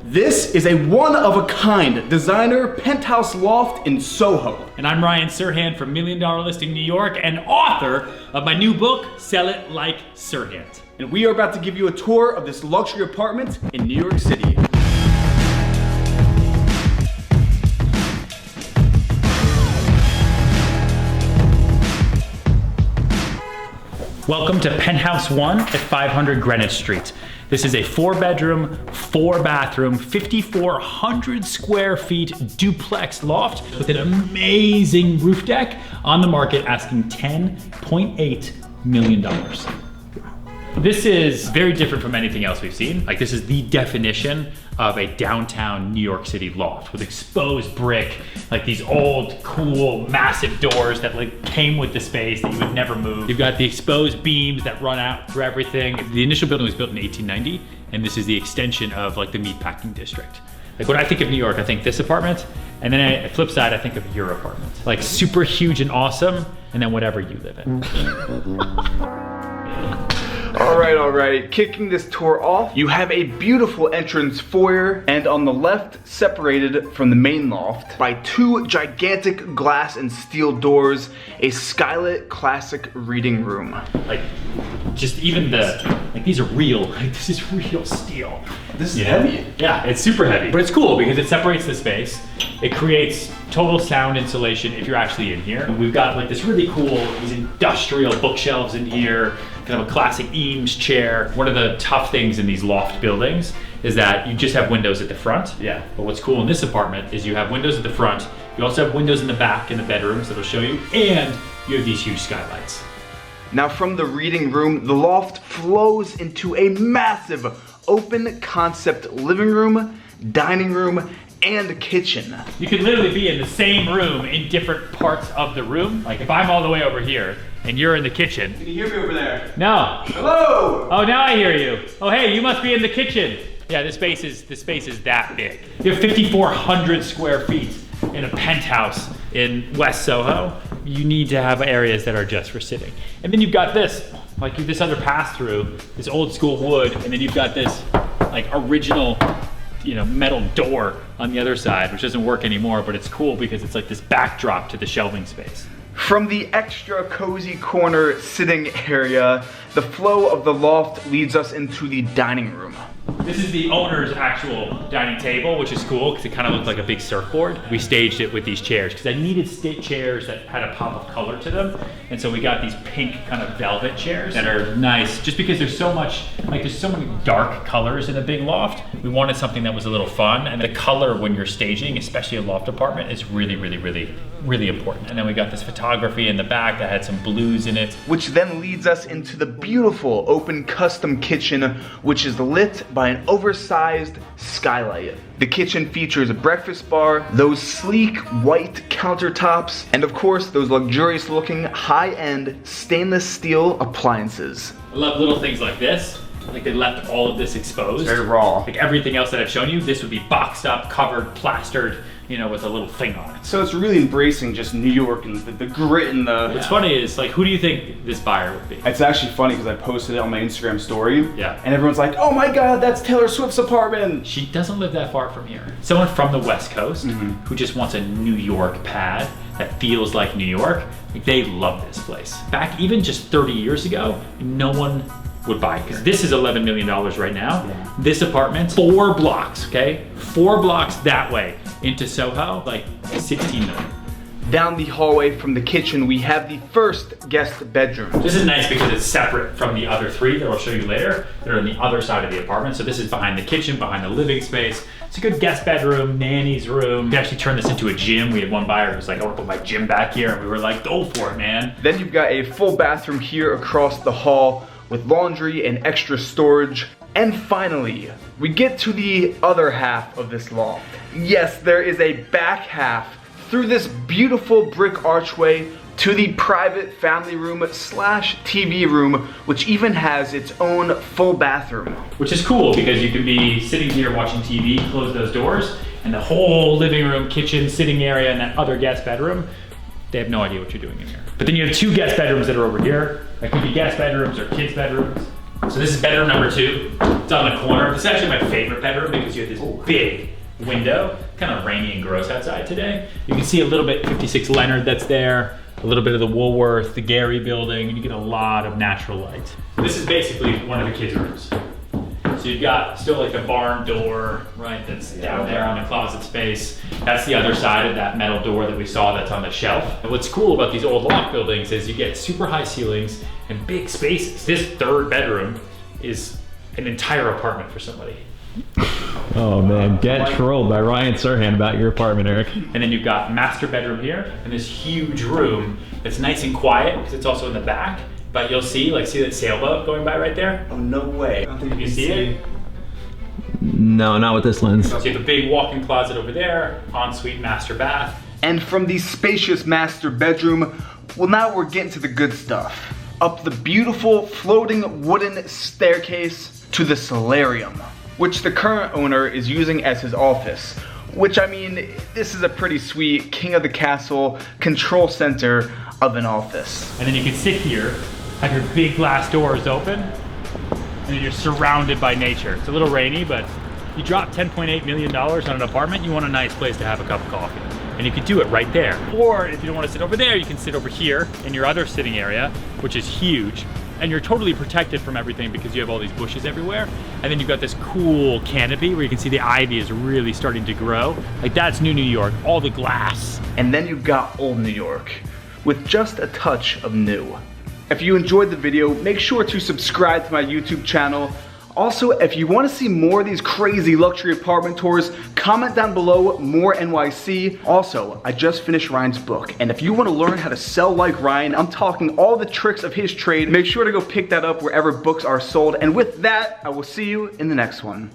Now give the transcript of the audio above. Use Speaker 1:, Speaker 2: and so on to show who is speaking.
Speaker 1: This is a one-of-a-kind designer penthouse loft in Soho.
Speaker 2: And I'm Ryan Serhant from $1 Million Listing New York and author of my new book, Sell It Like Serhant.
Speaker 1: And we are about to give you a tour of this luxury apartment in New York City.
Speaker 2: Welcome to Penthouse 1 at 500 Greenwich Street. This is a 4-bedroom, 4-bathroom, 5,400 square feet duplex loft with an amazing roof deck, on the market asking $10.8 million. This is very different from anything else we've seen. Like, this is the definition of a downtown New York City loft with exposed brick, like these old, cool, massive doors that like came with the space that you would never move. You've got the exposed beams that run out through everything. The initial building was built in 1890, and this is the extension of like the meatpacking district. Like, when I think of New York, I think this apartment, and then flip side, I think of your apartment. Like, super huge and awesome, and then whatever you live in.
Speaker 1: All right. Kicking this tour off, you have a beautiful entrance foyer, and on the left, separated from the main loft by 2 gigantic glass and steel doors, a skylit classic reading room.
Speaker 2: Like, just even like these are real, like this is real steel.
Speaker 1: This is heavy.
Speaker 2: Yeah, it's super heavy, but it's cool because it separates the space. It creates total sound insulation if you're actually in here. We've got like this really cool, these industrial bookshelves in here, kind of a classic Eames chair. One of the tough things in these loft buildings is that you just have windows at the front.
Speaker 1: Yeah.
Speaker 2: But what's cool in this apartment is you have windows at the front, you also have windows in the back in the bedrooms that'll show you, and you have these huge skylights.
Speaker 1: Now from the reading room, the loft flows into a massive open concept living room, dining room, and kitchen.
Speaker 2: You could literally be in the same room in different parts of the room. Like, if I'm all the way over here and you're in the kitchen.
Speaker 1: Can you hear me over there?
Speaker 2: No.
Speaker 1: Hello!
Speaker 2: Oh, now I hear you. Oh, hey, you must be in the kitchen. Yeah, this space is that big. You have 5,400 square feet in a penthouse in West Soho. You need to have areas that are just for sitting. And then you've got this, like this other pass-through, this old school wood, and then you've got this like original, metal door on the other side, which doesn't work anymore, but it's cool because it's like this backdrop to the shelving space.
Speaker 1: From the extra cozy corner sitting area, the flow of the loft leads us into the dining room.
Speaker 2: This is the owner's actual dining table, which is cool because it kind of looked like a big surfboard. We staged it with these chairs because I needed chairs that had a pop of color to them. And so we got these pink kind of velvet chairs that are nice just because there's so many dark colors in a big loft. We wanted something that was a little fun, and the color when you're staging, especially a loft apartment, is really, really, really, really important. And then we got this photography in the back that had some blues in it.
Speaker 1: Which then leads us into the beautiful open custom kitchen, which is lit by an oversized skylight. The kitchen features a breakfast bar, those sleek white countertops, and of course those luxurious looking high-end stainless steel appliances.
Speaker 2: I love little things like this. Like, they left all of this exposed.
Speaker 1: Very raw.
Speaker 2: Like everything else that I've shown you, this would be boxed up, covered, plastered, with a little thing on it.
Speaker 1: So it's really embracing just New York and the grit and the...
Speaker 2: What's funny is, like, who do you think this buyer would be?
Speaker 1: It's actually funny because I posted it on my Instagram story.
Speaker 2: Yeah.
Speaker 1: And everyone's like, oh my God, that's Taylor Swift's apartment.
Speaker 2: She doesn't live that far from here. Someone from the West Coast who just wants a New York pad that feels like New York, like, they love this place. Back even just 30 years ago, no one would buy it because this is $11 million right now. Yeah. This apartment, 4 blocks, okay? 4 blocks that way into Soho, like 16 million.
Speaker 1: Down the hallway from the kitchen, we have the first guest bedroom.
Speaker 2: This is nice because it's separate from the other 3 that I'll show you later. They're on the other side of the apartment. So this is behind the kitchen, behind the living space. It's a good guest bedroom, nanny's room. We actually turned this into a gym. We had one buyer who was like, I want to put my gym back here. And we were like, go for it, man.
Speaker 1: Then you've got a full bathroom here across the hall with laundry and extra storage. And finally, we get to the other half of this loft. Yes, there is a back half through this beautiful brick archway to the private family room slash TV room, which even has its own full bathroom.
Speaker 2: Which is cool because you can be sitting here watching TV, close those doors, and the whole living room, kitchen, sitting area, and that other guest bedroom, they have no idea what you're doing in here. But then you have 2 guest bedrooms that are over here. That could be guest bedrooms or kids' bedrooms. So this is bedroom number 2. It's on the corner. This is actually my favorite bedroom because you have this big window. Kind of rainy and gross outside today. You can see a little bit 56 Leonard that's there, a little bit of the Woolworth, the Gary building, and you get a lot of natural light. This is basically one of the kids' rooms. So you've got still like a barn door, right, that's down there on the closet space. That's the other side of that metal door that we saw that's on the shelf. And what's cool about these old loft buildings is you get super high ceilings and big spaces. This 3rd bedroom is an entire apartment for somebody.
Speaker 3: Oh man, get trolled by Ryan Serhant about your apartment, Eric.
Speaker 2: And then you've got master bedroom here and this huge room that's nice and quiet because it's also in the back. But you'll see that sailboat going by right there?
Speaker 1: Oh, no way. I don't think
Speaker 2: you see it?
Speaker 3: No, not with this lens.
Speaker 2: So you have a big walk-in closet over there, ensuite master bath.
Speaker 1: And from the spacious master bedroom, well, now we're getting to the good stuff. Up the beautiful floating wooden staircase to the solarium, which the current owner is using as his office. Which, I mean, this is a pretty sweet king of the castle control center of an office.
Speaker 2: And then you can sit here, have your big glass doors open, and then you're surrounded by nature. It's a little rainy, but you drop $10.8 million on an apartment, you want a nice place to have a cup of coffee. And you can do it right there. Or if you don't want to sit over there, you can sit over here in your other sitting area, which is huge. And you're totally protected from everything because you have all these bushes everywhere. And then you've got this cool canopy where you can see the ivy is really starting to grow. Like that's New York, all the glass.
Speaker 1: And then you've got old New York, with just a touch of new. If you enjoyed the video, make sure to subscribe to my YouTube channel. Also, if you want to see more of these crazy luxury apartment tours, comment down below more NYC. Also, I just finished Ryan's book, and if you want to learn how to sell like Ryan, I'm talking all the tricks of his trade, make sure to go pick that up wherever books are sold. And with that, I will see you in the next one.